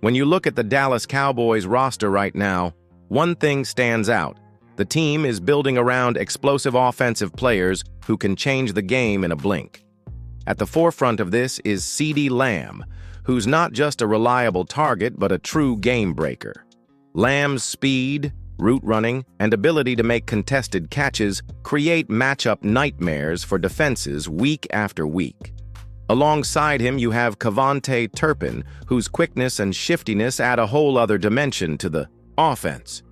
When you look at the Dallas Cowboys roster right now, one thing stands out. The team is building around explosive offensive players who can change the game in a blink. At the forefront of this is CeeDee Lamb, who's not just a reliable target but a true game breaker. Lamb's speed, route running, and ability to make contested catches create matchup nightmares for defenses week after week. Alongside him, you have Cavante Turpin, whose quickness and shiftiness add a whole other dimension to the offense.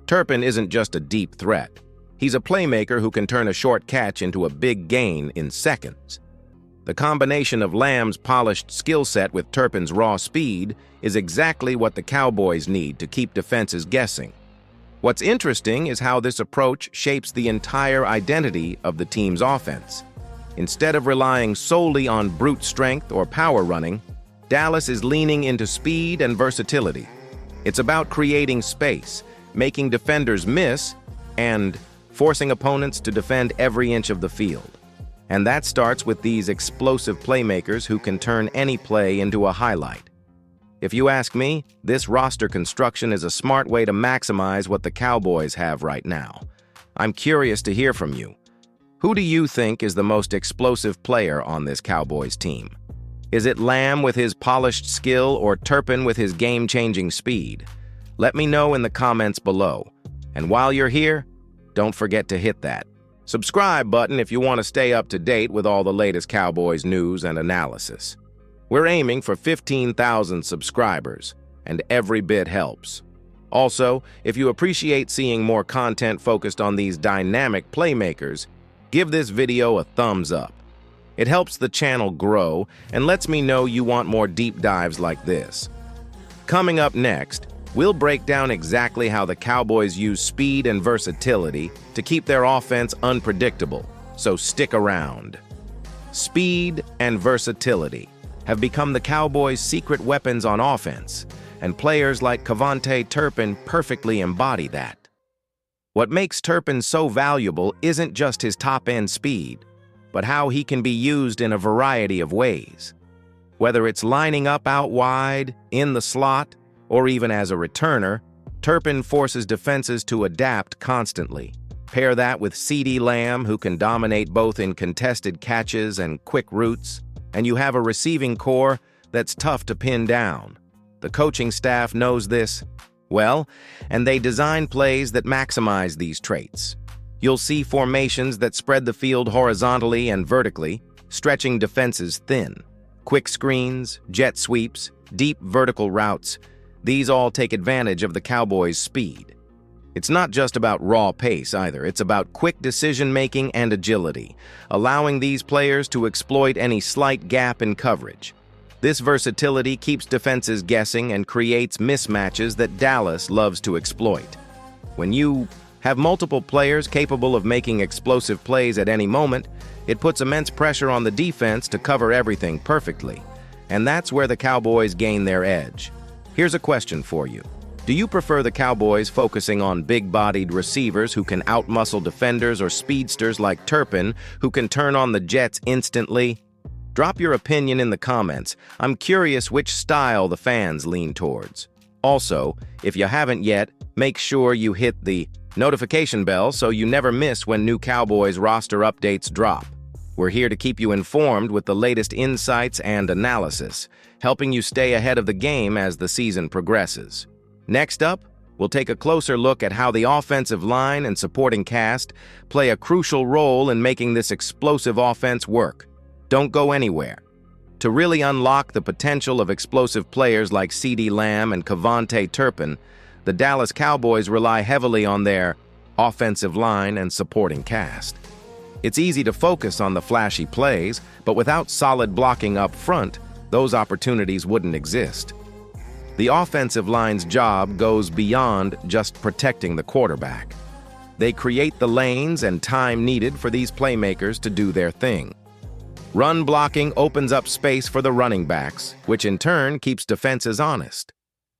Turpin isn't just a deep threat. He's a playmaker who can turn a short catch into a big gain in seconds. The combination of Lamb's polished skill set with Turpin's raw speed is exactly what the Cowboys need to keep defenses guessing. What's interesting is how this approach shapes the entire identity of the team's offense. Instead of relying solely on brute strength or power running, Dallas is leaning into speed and versatility. It's about creating space, making defenders miss, and forcing opponents to defend every inch of the field. And that starts with these explosive playmakers who can turn any play into a highlight. If you ask me, this roster construction is a smart way to maximize what the Cowboys have right now. I'm curious to hear from you. Who do you think is the most explosive player on this Cowboys team? Is it Lamb with his polished skill or Turpin with his game-changing speed? Let me know in the comments below. And while you're here, don't forget to hit that subscribe button if you want to stay up to date with all the latest Cowboys news and analysis. We're aiming for 15,000 subscribers, and every bit helps. Also, if you appreciate seeing more content focused on these dynamic playmakers, give this video a thumbs up. It helps the channel grow and lets me know you want more deep dives like this. Coming up next, we'll break down exactly how the Cowboys use speed and versatility to keep their offense unpredictable, so stick around. Speed and versatility have become the Cowboys' secret weapons on offense, and players like Cavante Turpin perfectly embody that. What makes Turpin so valuable isn't just his top-end speed, but how he can be used in a variety of ways. Whether it's lining up out wide, in the slot, or even as a returner, Turpin forces defenses to adapt constantly. Pair that with CeeDee Lamb, who can dominate both in contested catches and quick routes, and you have a receiving core that's tough to pin down. The coaching staff knows this well, and they design plays that maximize these traits. You'll see formations that spread the field horizontally and vertically, stretching defenses thin. Quick screens, jet sweeps, deep vertical routes, these all take advantage of the Cowboys' speed. It's not just about raw pace either, it's about quick decision-making and agility, allowing these players to exploit any slight gap in coverage. This versatility keeps defenses guessing and creates mismatches that Dallas loves to exploit. When you have multiple players capable of making explosive plays at any moment, it puts immense pressure on the defense to cover everything perfectly. And that's where the Cowboys gain their edge. Here's a question for you. Do you prefer the Cowboys focusing on big-bodied receivers who can outmuscle defenders, or speedsters like Turpin who can turn on the Jets instantly? Drop your opinion in the comments. I'm curious which style the fans lean towards. Also, if you haven't yet, make sure you hit the notification bell so you never miss when new Cowboys roster updates drop. We're here to keep you informed with the latest insights and analysis, helping you stay ahead of the game as the season progresses. Next up, we'll take a closer look at how the offensive line and supporting cast play a crucial role in making this explosive offense work. Don't go anywhere. To really unlock the potential of explosive players like CeeDee Lamb and Cavante Turpin, the Dallas Cowboys rely heavily on their offensive line and supporting cast. It's easy to focus on the flashy plays, but without solid blocking up front, those opportunities wouldn't exist. The offensive line's job goes beyond just protecting the quarterback. They create the lanes and time needed for these playmakers to do their thing. Run blocking opens up space for the running backs, which in turn keeps defenses honest.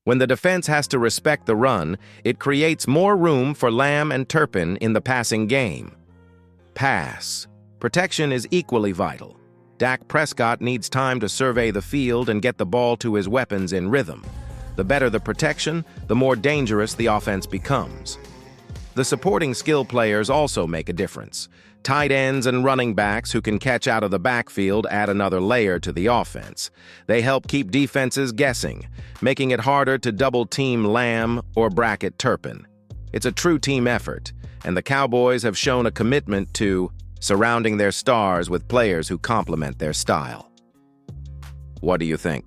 When the defense has to respect the run, it creates more room for Lamb and Turpin in the passing game. Pass. Protection is equally vital. Dak Prescott needs time to survey the field and get the ball to his weapons in rhythm. The better the protection, the more dangerous the offense becomes. The supporting skill players also make a difference. Tight ends and running backs who can catch out of the backfield add another layer to the offense. They help keep defenses guessing, making it harder to double-team Lamb or bracket Turpin. It's a true team effort, and the Cowboys have shown a commitment to surrounding their stars with players who complement their style. What do you think?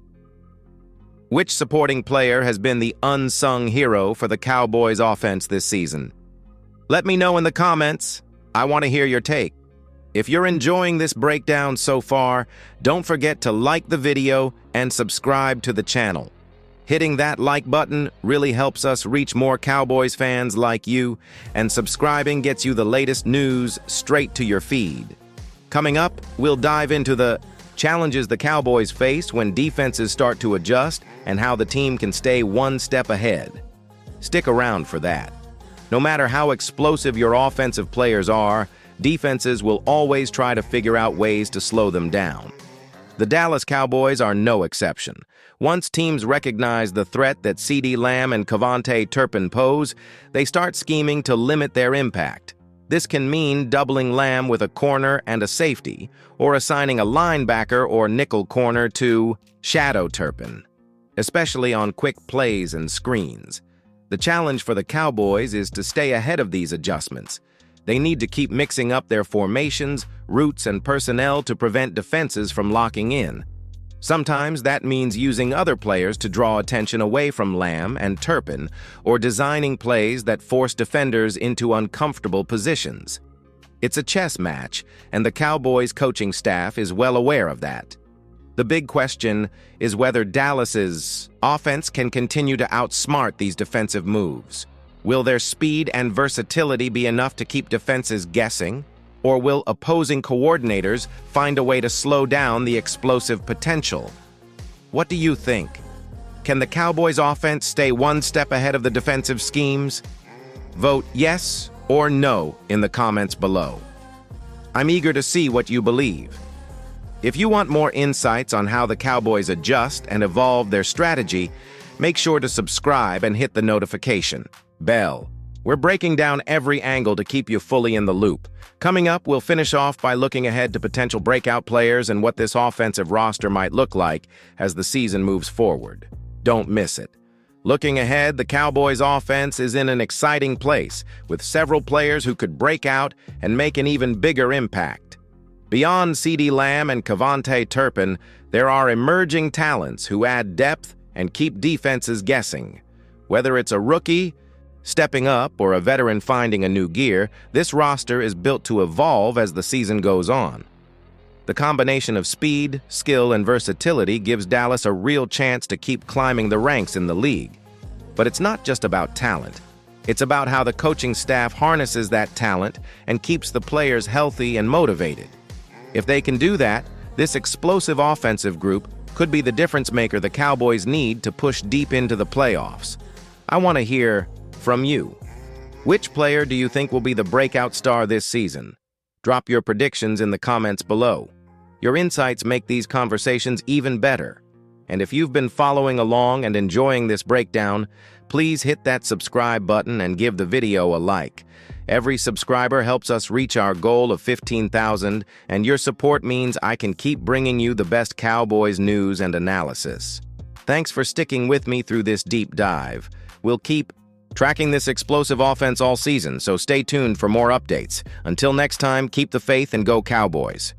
Which supporting player has been the unsung hero for the Cowboys offense this season? Let me know in the comments. I want to hear your take. If you're enjoying this breakdown so far, don't forget to like the video and subscribe to the channel. Hitting that like button really helps us reach more Cowboys fans like you, and subscribing gets you the latest news straight to your feed. Coming up, we'll dive into the challenges the Cowboys face when defenses start to adjust and how the team can stay one step ahead. Stick around for that. No matter how explosive your offensive players are, defenses will always try to figure out ways to slow them down. The Dallas Cowboys are no exception. Once teams recognize the threat that CeeDee Lamb and Turpin pose, they start scheming to limit their impact. This can mean doubling Lamb with a corner and a safety, or assigning a linebacker or nickel corner to shadow Turpin, especially on quick plays and screens. The challenge for the Cowboys is to stay ahead of these adjustments. They need to keep mixing up their formations, routes, and personnel to prevent defenses from locking in. Sometimes that means using other players to draw attention away from Lamb and Turpin, or designing plays that force defenders into uncomfortable positions. It's a chess match, and the Cowboys coaching staff is well aware of that. The big question is whether Dallas's offense can continue to outsmart these defensive moves. Will their speed and versatility be enough to keep defenses guessing? Or will opposing coordinators find a way to slow down the explosive potential? What do you think? Can the Cowboys' offense stay one step ahead of the defensive schemes? Vote yes or no in the comments below. I'm eager to see what you believe. If you want more insights on how the Cowboys adjust and evolve their strategy, make sure to subscribe and hit the notification bell. We're breaking down every angle to keep you fully in the loop. Coming up, we'll finish off by looking ahead to potential breakout players and what this offensive roster might look like as the season moves forward. Don't miss it. Looking ahead, the Cowboys' offense is in an exciting place, with several players who could break out and make an even bigger impact. Beyond CeeDee Lamb and Turpin, there are emerging talents who add depth and keep defenses guessing. Whether it's a rookie stepping up or a veteran finding a new gear, this roster is built to evolve as the season goes on. The combination of speed, skill, and versatility gives Dallas a real chance to keep climbing the ranks in the league. But it's not just about talent. It's about how the coaching staff harnesses that talent and keeps the players healthy and motivated. If they can do that, this explosive offensive group could be the difference maker the Cowboys need to push deep into the playoffs. I want to hear from you. Which player do you think will be the breakout star this season? Drop your predictions in the comments below. Your insights make these conversations even better. And if you've been following along and enjoying this breakdown, please hit that subscribe button and give the video a like. Every subscriber helps us reach our goal of 15,000, and your support means I can keep bringing you the best Cowboys news and analysis. Thanks for sticking with me through this deep dive. We'll keep tracking this explosive offense all season, so stay tuned for more updates. Until next time, keep the faith and go Cowboys.